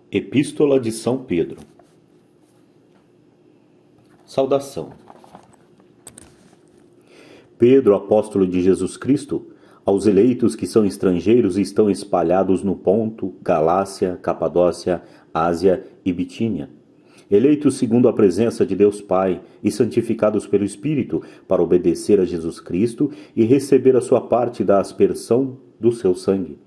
Epístola de São Pedro. Saudação. Pedro, apóstolo de Jesus Cristo, aos eleitos que são estrangeiros e estão espalhados no Ponto, Galácia, Capadócia, Ásia e Bitínia, eleitos segundo a presença de Deus Pai e santificados pelo Espírito para obedecer a Jesus Cristo e receber a sua parte da aspersão do seu sangue.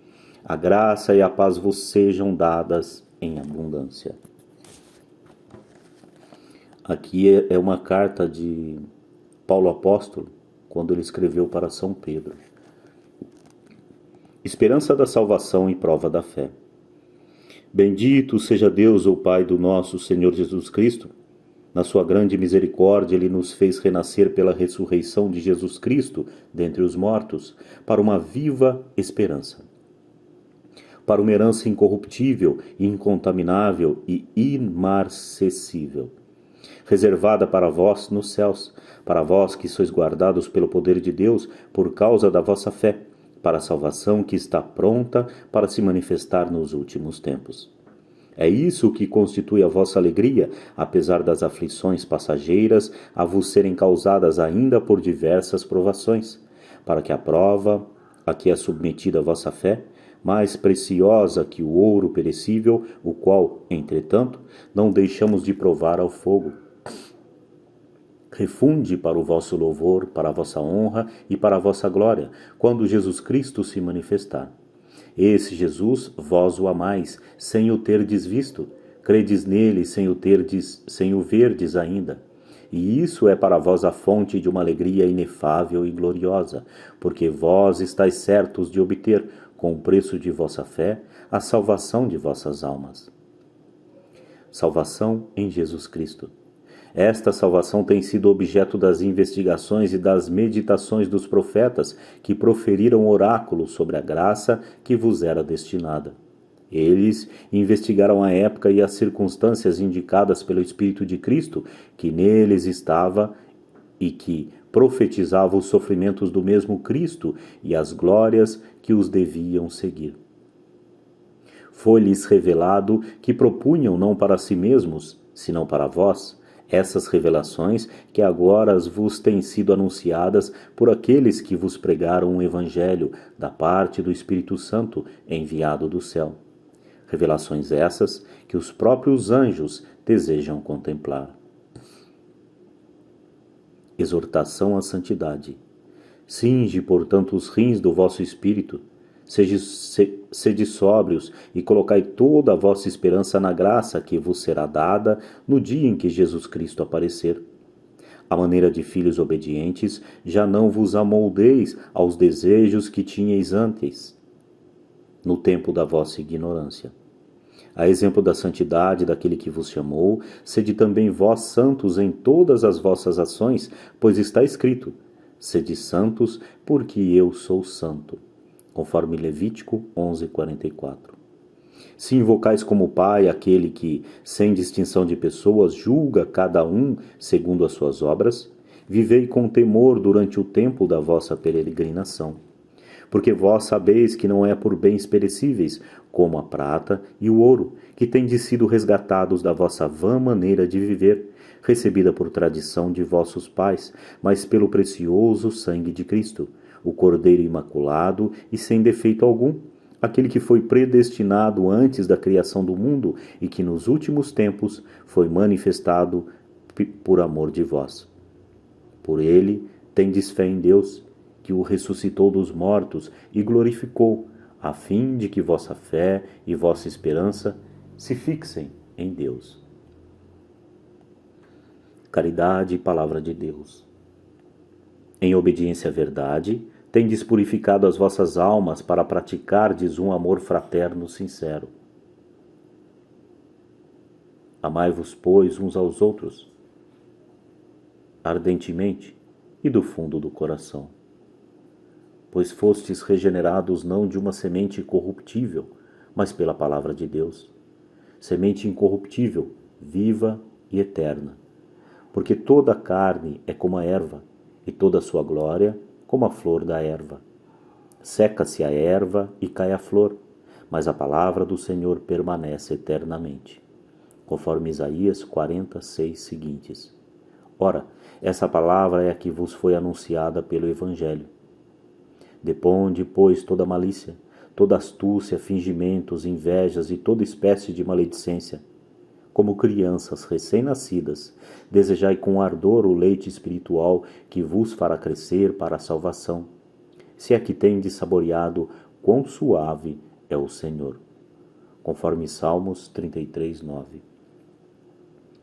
A graça e a paz vos sejam dadas em abundância. Aqui é uma carta de Paulo Apóstolo, quando ele escreveu para São Pedro. Esperança da salvação e prova da fé. Bendito seja Deus, o Pai do nosso Senhor Jesus Cristo. Na sua grande misericórdia, Ele nos fez renascer pela ressurreição de Jesus Cristo dentre os mortos, para uma viva esperança. Para uma herança incorruptível, incontaminável e imarcessível, reservada para vós nos céus, para vós que sois guardados pelo poder de Deus por causa da vossa fé, para a salvação que está pronta para se manifestar nos últimos tempos. É isso que constitui a vossa alegria, apesar das aflições passageiras a vos serem causadas ainda por diversas provações, para que a prova a que é submetida a vossa fé, mais preciosa que o ouro perecível, o qual, entretanto, não deixamos de provar ao fogo, refunde para o vosso louvor, para a vossa honra e para a vossa glória, quando Jesus Cristo se manifestar. Esse Jesus, vós o amais, sem o terdes visto, credes nele sem o verdes ainda. E isso é para vós a fonte de uma alegria inefável e gloriosa, porque vós estáis certos de obter, com o preço de vossa fé, a salvação de vossas almas. Salvação em Jesus Cristo. Esta salvação tem sido objeto das investigações e das meditações dos profetas que proferiram oráculos sobre a graça que vos era destinada. Eles investigaram a época e as circunstâncias indicadas pelo Espírito de Cristo, que neles estava e que profetizava os sofrimentos do mesmo Cristo e as glórias que os deviam seguir. Foi-lhes revelado que propunham não para si mesmos, senão para vós, essas revelações que agora vos têm sido anunciadas por aqueles que vos pregaram o Evangelho da parte do Espírito Santo enviado do céu. Revelações essas que os próprios anjos desejam contemplar. Exortação à santidade. Cinge, portanto, os rins do vosso espírito, sede sóbrios e colocai toda a vossa esperança na graça que vos será dada no dia em que Jesus Cristo aparecer. À maneira de filhos obedientes, já não vos amoldeis aos desejos que tinhais antes, no tempo da vossa ignorância. A exemplo da santidade daquele que vos chamou, sede também vós santos em todas as vossas ações, pois está escrito: sede santos, porque eu sou santo. Conforme Levítico 11:44. Se invocais como Pai aquele que, sem distinção de pessoas, julga cada um segundo as suas obras, vivei com temor durante o tempo da vossa peregrinação. Porque vós sabeis que não é por bens perecíveis, como a prata e o ouro, que tendes sido resgatados da vossa vã maneira de viver, recebida por tradição de vossos pais, mas pelo precioso sangue de Cristo, o Cordeiro imaculado e sem defeito algum, aquele que foi predestinado antes da criação do mundo e que nos últimos tempos foi manifestado por amor de vós. Por ele tendes fé em Deus, que o ressuscitou dos mortos e glorificou, a fim de que vossa fé e vossa esperança se fixem em Deus. Caridade e Palavra de Deus. Em obediência à verdade, tendes purificado as vossas almas para praticardes um amor fraterno sincero. Amai-vos, pois, uns aos outros, ardentemente e do fundo do coração. Pois fostes regenerados não de uma semente corruptível, mas pela palavra de Deus, semente incorruptível, viva e eterna. Porque toda a carne é como a erva, e toda a sua glória como a flor da erva. Seca-se a erva e cai a flor, mas a palavra do Senhor permanece eternamente. Conforme Isaías 46 seguintes. Ora, essa palavra é a que vos foi anunciada pelo Evangelho. Deponde, pois, toda malícia, toda astúcia, fingimentos, invejas e toda espécie de maledicência. Como crianças recém-nascidas, desejai com ardor o leite espiritual que vos fará crescer para a salvação. Se é que tendes saboreado quão suave é o Senhor. Conforme Salmos 33, 9.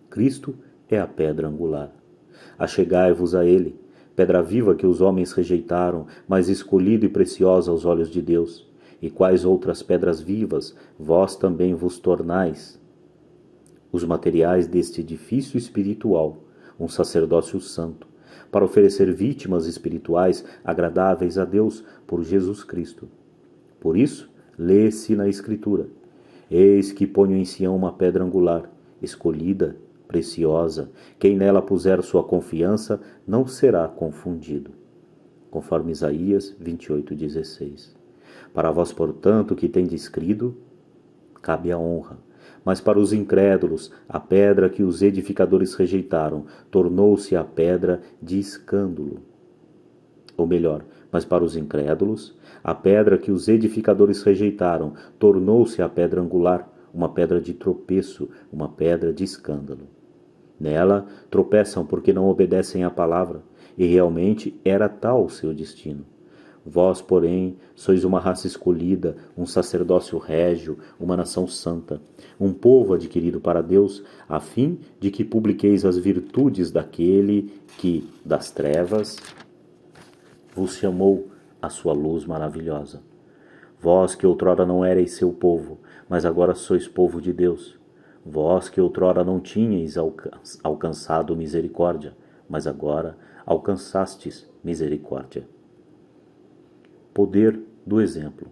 Cristo é a pedra angular. Achegai-vos a ele, pedra viva que os homens rejeitaram, mas escolhida e preciosa aos olhos de Deus. E quais outras pedras vivas vós também vos tornais? Os materiais deste edifício espiritual, um sacerdócio santo, para oferecer vítimas espirituais agradáveis a Deus por Jesus Cristo. Por isso, lê-se na Escritura: Eis que ponho em Sião uma pedra angular, escolhida, preciosa, quem nela puser sua confiança não será confundido. Conforme Isaías 28:16. Para vós, portanto, que tendes crido, cabe a honra. Mas para os incrédulos, a pedra que os edificadores rejeitaram tornou-se a pedra de escândalo. Ou melhor, mas para os incrédulos, a pedra que os edificadores rejeitaram tornou-se a pedra angular, uma pedra de tropeço, uma pedra de escândalo. Nela tropeçam porque não obedecem à palavra, e realmente era tal o seu destino. Vós, porém, sois uma raça escolhida, um sacerdócio régio, uma nação santa, um povo adquirido para Deus, a fim de que publiqueis as virtudes daquele que, das trevas, vos chamou à sua luz maravilhosa. Vós que outrora não erais seu povo, mas agora sois povo de Deus. Vós que outrora não tinhais alcançado misericórdia, mas agora alcançastes misericórdia. Poder do exemplo.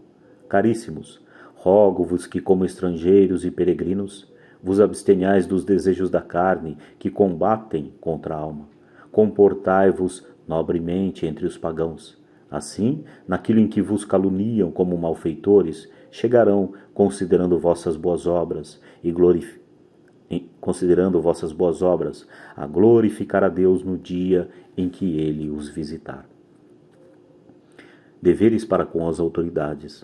Caríssimos, rogo-vos que, como estrangeiros e peregrinos, vos abstenhais dos desejos da carne que combatem contra a alma. Comportai-vos nobremente entre os pagãos. Assim, naquilo em que vos caluniam como malfeitores, chegarão, considerando vossas boas obras, a glorificar a Deus no dia em que Ele os visitar. Deveres para com as autoridades.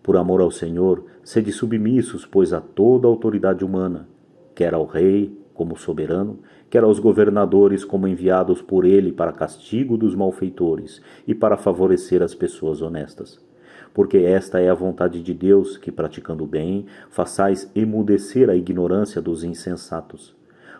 Por amor ao Senhor, sede submissos, pois, a toda autoridade humana, quer ao rei como soberano, quer aos governadores como enviados por ele para castigo dos malfeitores e para favorecer as pessoas honestas. Porque esta é a vontade de Deus, que, praticando o bem, façais emudecer a ignorância dos insensatos.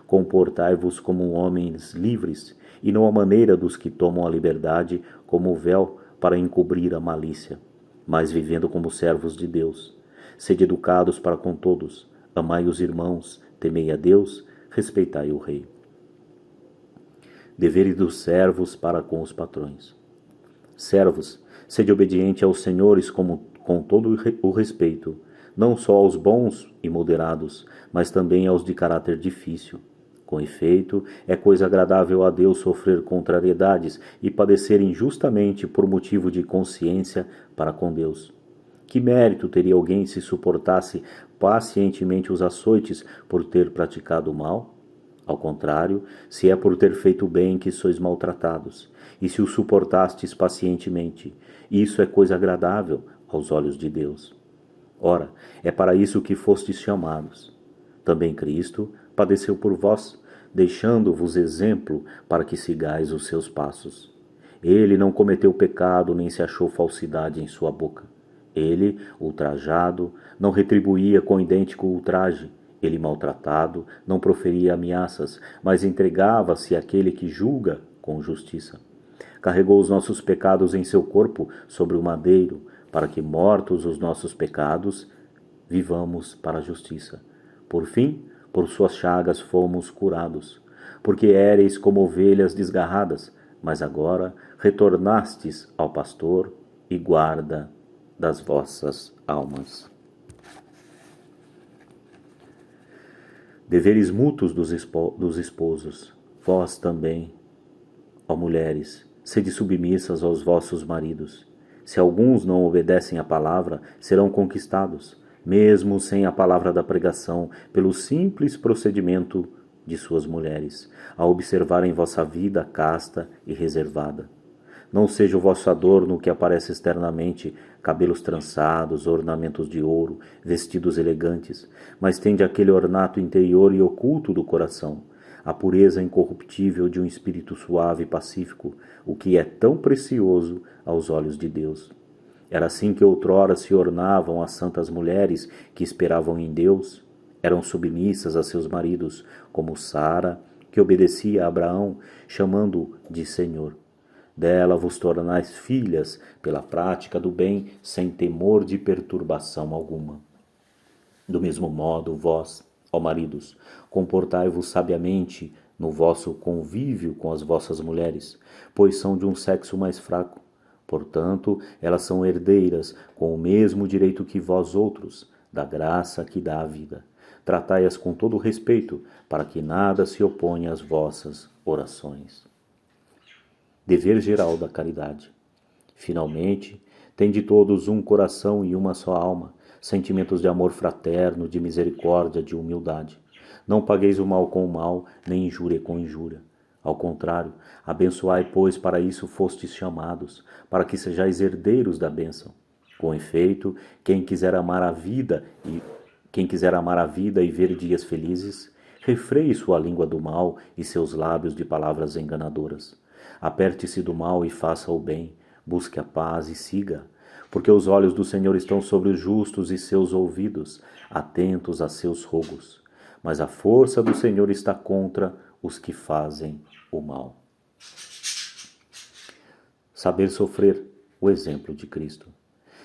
Comportai-vos como homens livres, e não à maneira dos que tomam a liberdade como o véu para encobrir a malícia, mas vivendo como servos de Deus. Sede educados para com todos, amai os irmãos, temei a Deus, respeitai o rei. Deveres dos servos para com os patrões. Servos, sede obediente aos senhores com todo o respeito, não só aos bons e moderados, mas também aos de caráter difícil. Com efeito, é coisa agradável a Deus sofrer contrariedades e padecer injustamente por motivo de consciência para com Deus. Que mérito teria alguém se suportasse pacientemente os açoites por ter praticado o mal? Ao contrário, se é por ter feito o bem que sois maltratados, e se o suportastes pacientemente, isso é coisa agradável aos olhos de Deus. Ora, é para isso que fostes chamados. Também Cristo padeceu por vós, deixando-vos exemplo para que sigais os seus passos. Ele não cometeu pecado, nem se achou falsidade em sua boca. Ele, ultrajado, não retribuía com idêntico ultraje. Ele, maltratado, não proferia ameaças, mas entregava-se àquele que julga com justiça. Carregou os nossos pecados em seu corpo sobre o madeiro, para que, mortos os nossos pecados, vivamos para a justiça. Por fim, por suas chagas fomos curados, porque éreis como ovelhas desgarradas, mas agora retornastes ao pastor e guarda das vossas almas. Deveres mútuos dos esposos. Vós também, ó mulheres, sede submissas aos vossos maridos, Se alguns não obedecem à palavra, serão conquistados, mesmo sem a palavra da pregação, pelo simples procedimento de suas mulheres, a observarem vossa vida casta e reservada. Não seja o vosso adorno que aparece externamente, cabelos trançados, ornamentos de ouro, vestidos elegantes, mas tende aquele ornato interior e oculto do coração, a pureza incorruptível de um espírito suave e pacífico, o que é tão precioso aos olhos de Deus. Era assim que outrora se ornavam as santas mulheres que esperavam em Deus. Eram submissas a seus maridos, como Sara, que obedecia a Abraão, chamando-o de Senhor. Dela vos tornais filhas pela prática do bem, sem temor de perturbação alguma. Do mesmo modo, vós, ó maridos, comportai-vos sabiamente no vosso convívio com as vossas mulheres, pois são de um sexo mais fraco. Portanto, elas são herdeiras com o mesmo direito que vós outros, da graça que dá a vida. Tratai-as com todo respeito, para que nada se oponha às vossas orações. Dever geral da caridade. Finalmente, tende todos um coração e uma só alma, sentimentos de amor fraterno, de misericórdia, de humildade. Não pagueis o mal com o mal, nem injúria com injúria. Ao contrário, abençoai, pois para isso fostes chamados, para que sejais herdeiros da bênção. Com efeito, quem quiser amar a vida e ver dias felizes, refreie sua língua do mal e seus lábios de palavras enganadoras. Aperte-se do mal e faça o bem, busque a paz e siga, porque os olhos do Senhor estão sobre os justos e seus ouvidos, atentos a seus rogos. Mas a força do Senhor está contra os que fazem o mal. Saber sofrer, o exemplo de Cristo.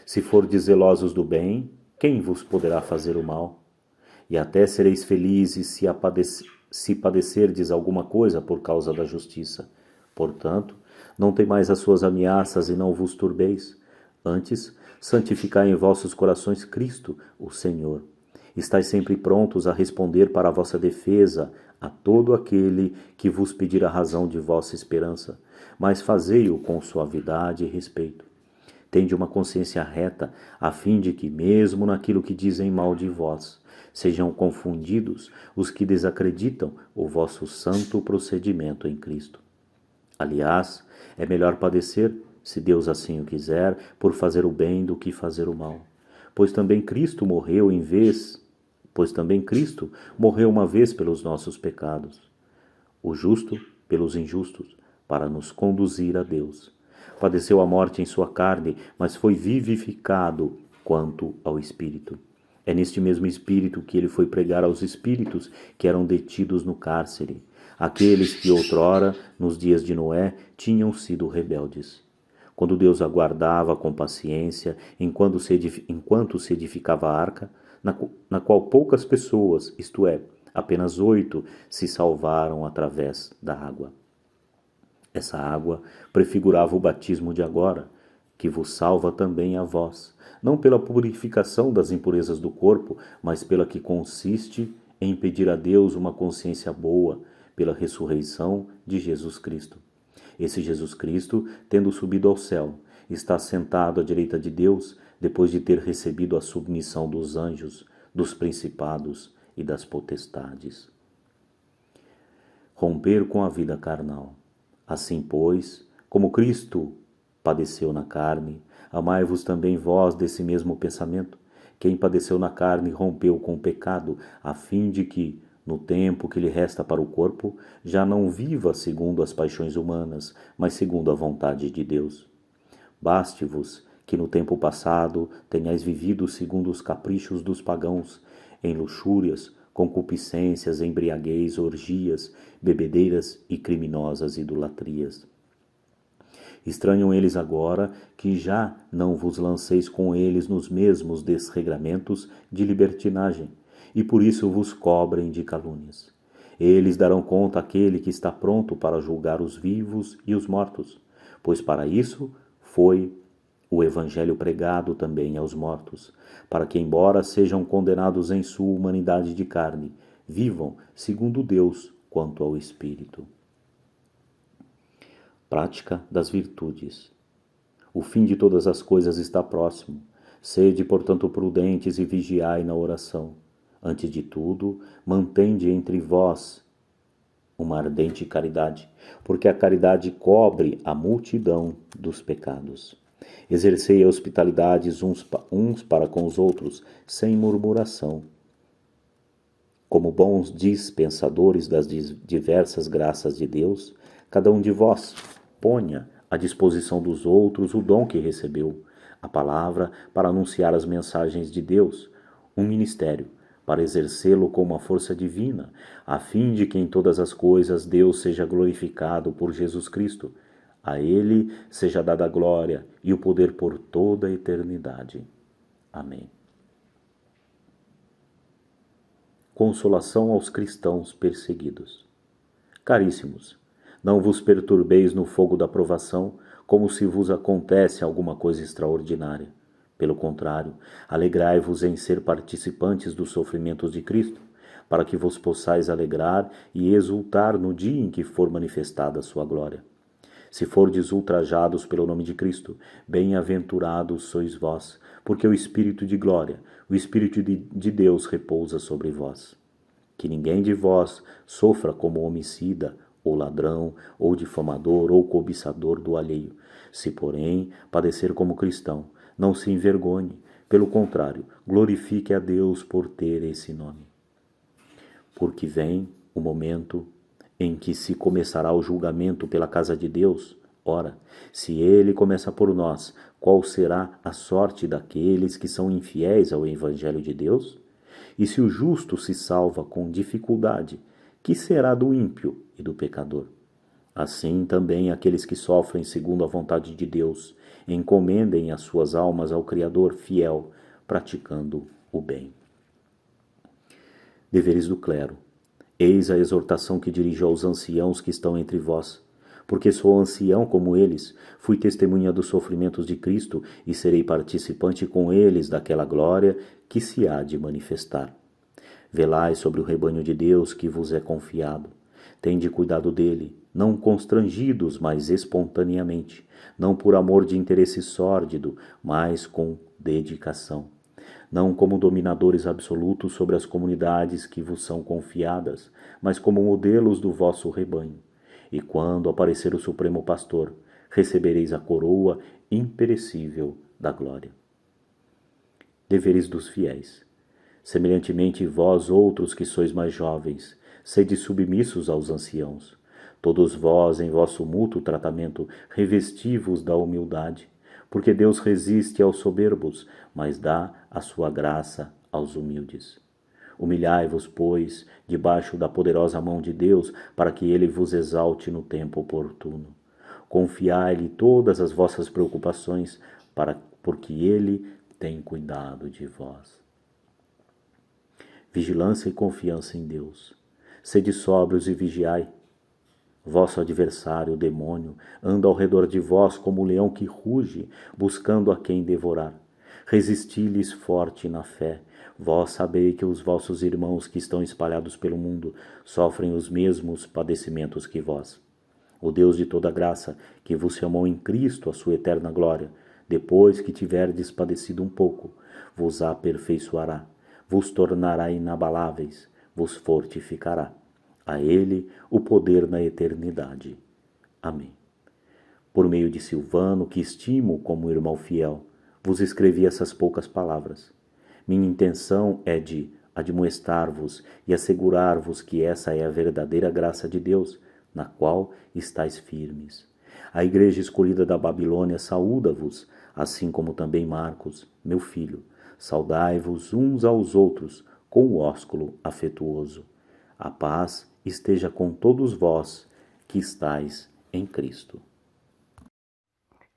Se fordes zelosos do bem, quem vos poderá fazer o mal? E até sereis felizes se padecerdes alguma coisa por causa da justiça. Portanto, não temais as suas ameaças e não vos turbeis. Antes, santificai em vossos corações Cristo, o Senhor. Estais sempre prontos a responder para a vossa defesa a todo aquele que vos pedir a razão de vossa esperança, mas fazei-o com suavidade e respeito. Tende uma consciência reta, a fim de que, mesmo naquilo que dizem mal de vós, sejam confundidos os que desacreditam o vosso santo procedimento em Cristo. Aliás, é melhor padecer, se Deus assim o quiser, por fazer o bem do que fazer o mal. Pois também Cristo morreu uma vez pelos nossos pecados, o justo pelos injustos, para nos conduzir a Deus. Padeceu a morte em sua carne, mas foi vivificado quanto ao Espírito. É neste mesmo Espírito que ele foi pregar aos espíritos que eram detidos no cárcere, aqueles que outrora, nos dias de Noé, tinham sido rebeldes. Quando Deus aguardava com paciência, enquanto se edificava a arca, na qual poucas pessoas, isto é, apenas 8, se salvaram através da água. Essa água prefigurava o batismo de agora, que vos salva também a vós, não pela purificação das impurezas do corpo, mas pela que consiste em pedir a Deus uma consciência boa, pela ressurreição de Jesus Cristo. Esse Jesus Cristo, tendo subido ao céu, está sentado à direita de Deus, depois de ter recebido a submissão dos anjos, dos principados e das potestades. Romper com a vida carnal. Assim, pois, como Cristo padeceu na carne, amai-vos também vós desse mesmo pensamento. Quem padeceu na carne rompeu com o pecado, a fim de que, no tempo que lhe resta para o corpo, já não viva segundo as paixões humanas, mas segundo a vontade de Deus. Baste-vos que no tempo passado tenhais vivido segundo os caprichos dos pagãos, em luxúrias, concupiscências, embriaguez, orgias, bebedeiras e criminosas idolatrias. Estranham eles agora que já não vos lanceis com eles nos mesmos desregramentos de libertinagem, e por isso vos cobrem de calúnias. Eles darão conta àquele que está pronto para julgar os vivos e os mortos, pois para isso foi o Evangelho pregado também aos mortos, para que, embora sejam condenados em sua humanidade de carne, vivam segundo Deus quanto ao Espírito. Prática das virtudes. O fim de todas as coisas está próximo. Sede, portanto, prudentes e vigiai na oração. Antes de tudo, mantende entre vós uma ardente caridade, porque a caridade cobre a multidão dos pecados. Exercei a hospitalidade uns para com os outros, sem murmuração. Como bons dispensadores das diversas graças de Deus, cada um de vós ponha à disposição dos outros o dom que recebeu, a palavra para anunciar as mensagens de Deus, um ministério para exercê-lo com uma força divina, a fim de que em todas as coisas Deus seja glorificado por Jesus Cristo. A Ele seja dada a glória e o poder por toda a eternidade. Amém. Consolação aos cristãos perseguidos. Caríssimos, não vos perturbeis no fogo da provação, como se vos acontece alguma coisa extraordinária. Pelo contrário, alegrai-vos em ser participantes dos sofrimentos de Cristo, para que vos possais alegrar e exultar no dia em que for manifestada a sua glória. Se fordes ultrajados pelo nome de Cristo, bem-aventurados sois vós, porque o Espírito de glória, o Espírito de Deus repousa sobre vós. Que ninguém de vós sofra como homicida, ou ladrão, ou difamador, ou cobiçador do alheio. Se, porém, padecer como cristão, não se envergonhe, pelo contrário, glorifique a Deus por ter esse nome. Porque vem o momento em que se começará o julgamento pela casa de Deus. Ora, se ele começa por nós, qual será a sorte daqueles que são infiéis ao Evangelho de Deus? E se o justo se salva com dificuldade, que será do ímpio e do pecador? Assim também aqueles que sofrem segundo a vontade de Deus, encomendem as suas almas ao Criador fiel, praticando o bem. Deveres do clero. Eis a exortação que dirijo aos anciãos que estão entre vós. Porque sou ancião como eles, fui testemunha dos sofrimentos de Cristo e serei participante com eles daquela glória que se há de manifestar. Velai sobre o rebanho de Deus que vos é confiado. Tende cuidado dele, não constrangidos, mas espontaneamente, não por amor de interesse sórdido, mas com dedicação. Não como dominadores absolutos sobre as comunidades que vos são confiadas, mas como modelos do vosso rebanho. E quando aparecer o Supremo Pastor, recebereis a coroa imperecível da glória. Deveres dos fiéis. Semelhantemente, vós outros que sois mais jovens, sede submissos aos anciãos. Todos vós, em vosso mútuo tratamento, revesti-vos da humildade, porque Deus resiste aos soberbos, mas dá a sua graça aos humildes. Humilhai-vos, pois, debaixo da poderosa mão de Deus, para que ele vos exalte no tempo oportuno. Confiai-lhe todas as vossas preocupações, porque ele tem cuidado de vós. Vigilância e confiança em Deus. Sede sóbrios e vigiai. Vosso adversário, o demônio, anda ao redor de vós como um leão que ruge, buscando a quem devorar. Resisti-lhes forte na fé. Vós sabei que os vossos irmãos que estão espalhados pelo mundo sofrem os mesmos padecimentos que vós. O Deus de toda graça, que vos chamou em Cristo a sua eterna glória, depois que tiverdes padecido um pouco, vos aperfeiçoará, vos tornará inabaláveis, vos fortificará. A ele o poder na eternidade. Amém. Por meio de Silvano, que estimo como irmão fiel, vos escrevi essas poucas palavras. Minha intenção é de admoestar-vos e assegurar-vos que essa é a verdadeira graça de Deus, na qual estáis firmes. A igreja escolhida da Babilônia saúda-vos, assim como também Marcos, meu filho. Saudai-vos uns aos outros com o ósculo afetuoso. A paz esteja com todos vós que estáis em Cristo.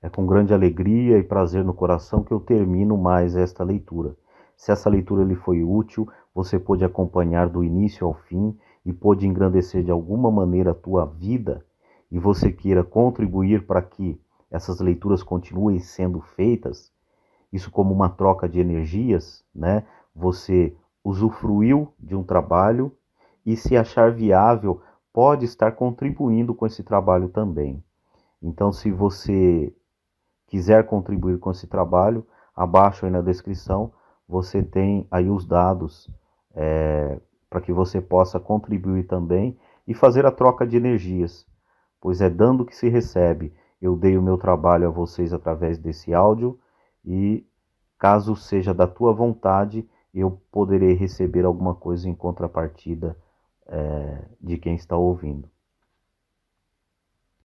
É com grande alegria e prazer no coração que eu termino mais esta leitura. Se essa leitura lhe foi útil, você pôde acompanhar do início ao fim e pôde engrandecer de alguma maneira a tua vida, e você queira contribuir para que essas leituras continuem sendo feitas, isso como uma troca de energias, né? Você usufruiu de um trabalho e, se achar viável, pode estar contribuindo com esse trabalho também. Então, se você quiser contribuir com esse trabalho, abaixo aí na descrição você tem aí os dados para que você possa contribuir também e fazer a troca de energias, pois é dando que se recebe. Eu dei o meu trabalho a vocês através desse áudio e, caso seja da tua vontade, eu poderei receber alguma coisa em contrapartida de quem está ouvindo.